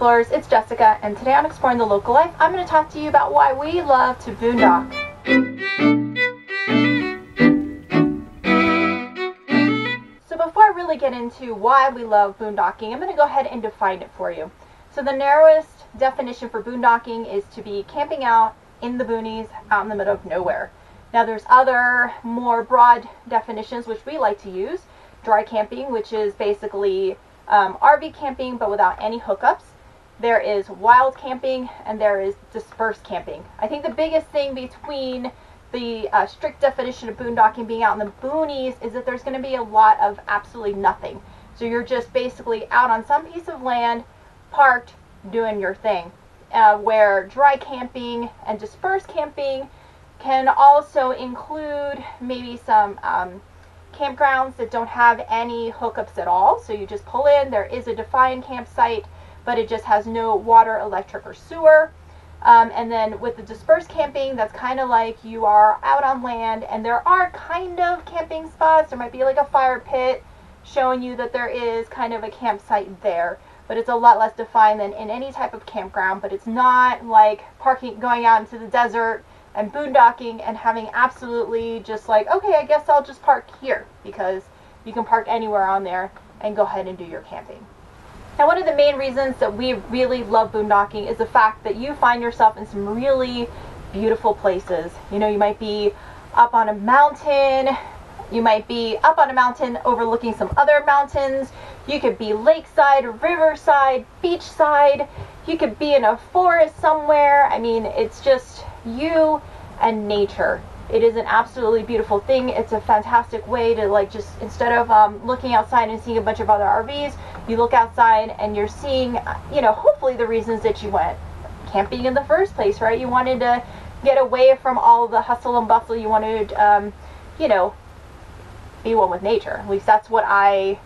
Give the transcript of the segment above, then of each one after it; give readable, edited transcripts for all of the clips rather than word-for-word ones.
Explorers, it's Jessica, and today on Exploring the Local Life, I'm going to talk to you about why we love to boondock. So before I really get into why we love boondocking, I'm going to go ahead and define it for you. So the narrowest definition for boondocking is to be camping out in the boonies, out in the middle of nowhere. Now there's other more broad definitions which we like to use. Dry camping, which is basically RV camping but without any hookups. There is wild camping, and there is dispersed camping. I think the biggest thing between the strict definition of boondocking being out in the boonies is that there's going to be a lot of absolutely nothing. So you're just basically out on some piece of land, parked, doing your thing. Where dry camping and dispersed camping can also include maybe some campgrounds that don't have any hookups at all. So you just pull in, there is a defined campsite, but it just has no water, electric, or sewer. And then with the dispersed camping, that's kind of like you are out on land, and there are kind of camping spots. There might be like a fire pit showing you that there is kind of a campsite there, but it's a lot less defined than in any type of campground. But it's not like going out into the desert and boondocking and having absolutely just like, okay, I guess I'll just park here, because you can park anywhere on there and go ahead and do your camping. Now, one of the main reasons that we really love boondocking is the fact that you find yourself in some really beautiful places. You know, you might be up on a mountain, you might be up on a mountain overlooking some other mountains, you could be lakeside, riverside, beachside, you could be in a forest somewhere. I mean, it's just you and nature. It is an absolutely beautiful thing. It's a fantastic way to, like, just instead of looking outside and seeing a bunch of other RVs, you look outside and you're seeing, you know, hopefully the reasons that you went camping in the first place, right? You wanted to get away from all the hustle and bustle. You wanted, you know, be one with nature. At least that's what I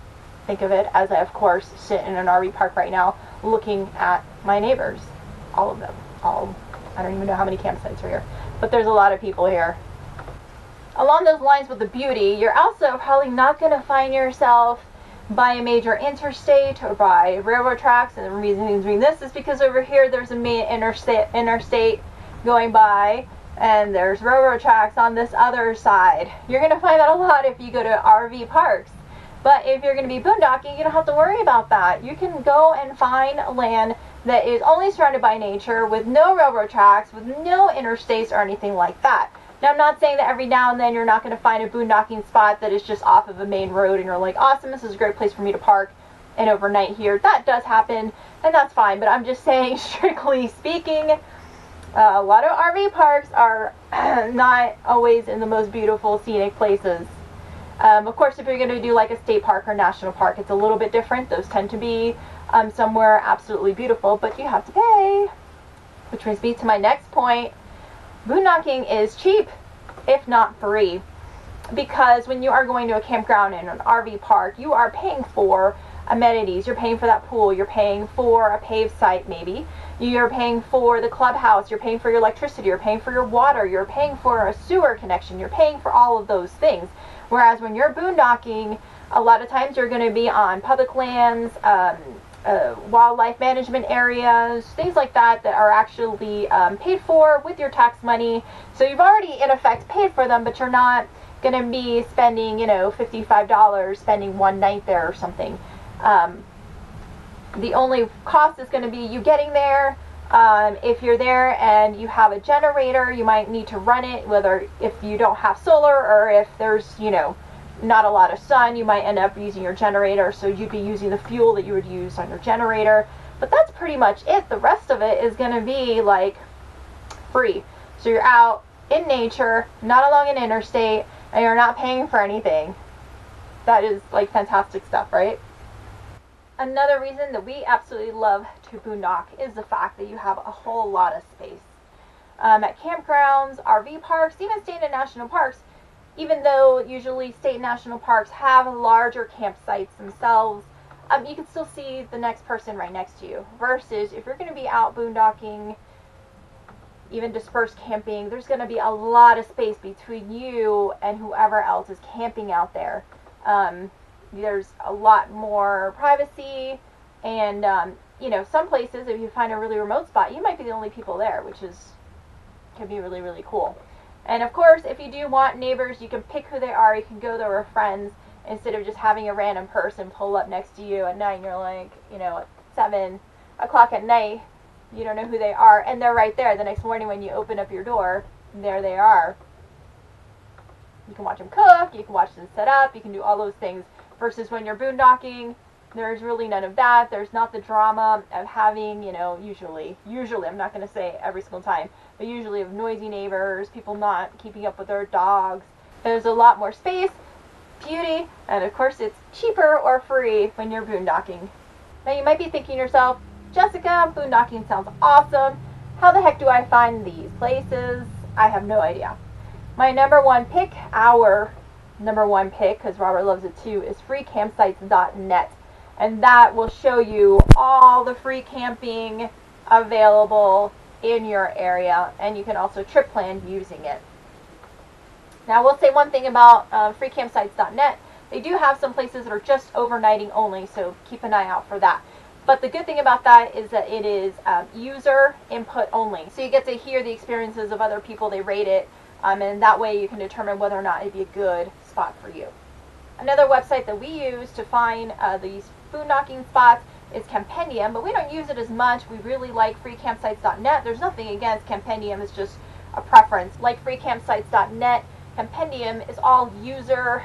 think of it as. I, of course, sit in an RV park right now looking at my neighbors. All of them. I don't even know how many campsites are here, but there's a lot of people here. Along those lines with the beauty, you're also probably not going to find yourself by a major interstate or by railroad tracks. And the reason I'm doing this is because over here there's a main interstate going by, and there's railroad tracks on this other side. You're going to find that a lot if you go to RV parks. But if you're going to be boondocking, you don't have to worry about that. You can go and find land that is only surrounded by nature, with no railroad tracks, with no interstates or anything like that. Now, I'm not saying that every now and then you're not going to find a boondocking spot that is just off of a main road and you're like, awesome, this is a great place for me to park and overnight here. That does happen, and that's fine. But I'm just saying, strictly speaking, a lot of RV parks are not always in the most beautiful scenic places. Of course, if you're going to do like a state park or national park, it's a little bit different. Those tend to be somewhere absolutely beautiful, but you have to pay. Which brings me to my next point. Boondocking is cheap, if not free, because when you are going to a campground in an RV park, you are paying for amenities. You're paying for that pool. You're paying for a paved site, maybe. You're paying for the clubhouse. You're paying for your electricity. You're paying for your water. You're paying for a sewer connection. You're paying for all of those things. Whereas when you're boondocking, a lot of times you're going to be on public lands, wildlife management areas, things like that that are actually paid for with your tax money. So you've already, in effect, paid for them, but you're not going to be spending, you know, $55 spending one night there or something. The only cost is going to be you getting there. If you're there and you have a generator, you might need to run it, whether if you don't have solar or if there's, you know, not a lot of sun, you might end up using your generator, so you'd be using the fuel that you would use on your generator. But that's pretty much it. The rest of it is going to be like free. So you're out in nature, not along an interstate, and you're not paying for anything. That is like fantastic stuff, right? Another reason that we absolutely love to boondock is the fact that you have a whole lot of space. At campgrounds, RV parks, even state and national parks, even though usually state and national parks have larger campsites themselves, you can still see the next person right next to you. Versus if you're going to be out boondocking, even dispersed camping, there's going to be a lot of space between you and whoever else is camping out there. There's a lot more privacy, and you know, some places, if you find a really remote spot, you might be the only people there, which can be really, really cool. And of course, if you do want neighbors, you can pick who they are. You can go there with friends instead of just having a random person pull up next to you at night and you're like, you know, at 7 o'clock at night, you don't know who they are, and they're right there the next morning when you open up your door, there they are. You can watch them cook, you can watch them set up, you can do all those things, versus when you're boondocking, there's really none of that. There's not the drama of having, you know, usually, I'm not going to say every single time, but usually of noisy neighbors, people not keeping up with their dogs. There's a lot more space, beauty, and of course it's cheaper or free when you're boondocking. Now you might be thinking to yourself, Jessica, boondocking sounds awesome. How the heck do I find these places? I have no idea. My number one pick, our number one pick, because Robert loves it too, is freecampsites.net. And that will show you all the free camping available in your area. And you can also trip plan using it. Now, I will say one thing about freecampsites.net. They do have some places that are just overnighting only, so keep an eye out for that. But the good thing about that is that it is user input only. So you get to hear the experiences of other people, they rate it, and that way you can determine whether or not it'd be a good spot for you. Another website that we use to find these boondocking spots is Campendium, but we don't use it as much. We really like freecampsites.net. There's nothing against Campendium, it's just a preference. Like freecampsites.net, Campendium is all user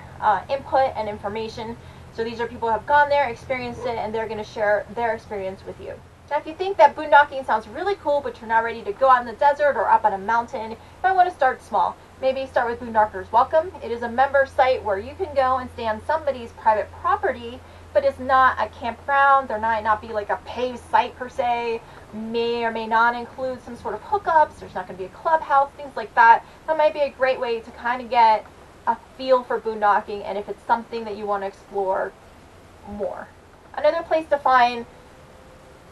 input and information. So these are people who have gone there, experienced it, and they're going to share their experience with you. Now, if you think that boondocking sounds really cool, but you're not ready to go out in the desert or up on a mountain, you might want to start small. Maybe start with Boondockers Welcome. It is a member site where you can go and stay on somebody's private property, but it's not a campground. There might not be like a paved site per se. May or may not include some sort of hookups. There's not going to be a clubhouse, things like that. That might be a great way to kind of get a feel for boondocking, and if it's something that you want to explore more. Another place to find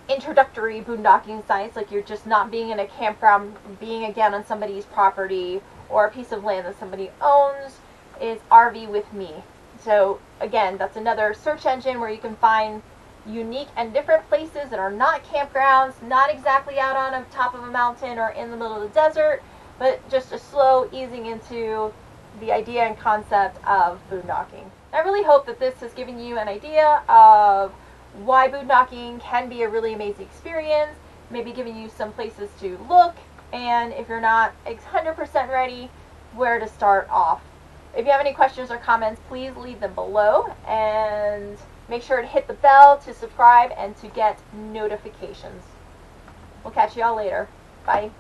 introductory boondocking sites, like you're just not being in a campground, being again on somebody's property or a piece of land that somebody owns, is RV with Me. So again, that's another search engine where you can find unique and different places that are not campgrounds, not exactly out on the top of a mountain or in the middle of the desert, but just a slow easing into the idea and concept of boondocking. I really hope that this has given you an idea of why boondocking can be a really amazing experience, maybe giving you some places to look, and if you're not 100% ready, where to start off. If you have any questions or comments, please leave them below, and make sure to hit the bell to subscribe and to get notifications. We'll catch you all later. Bye.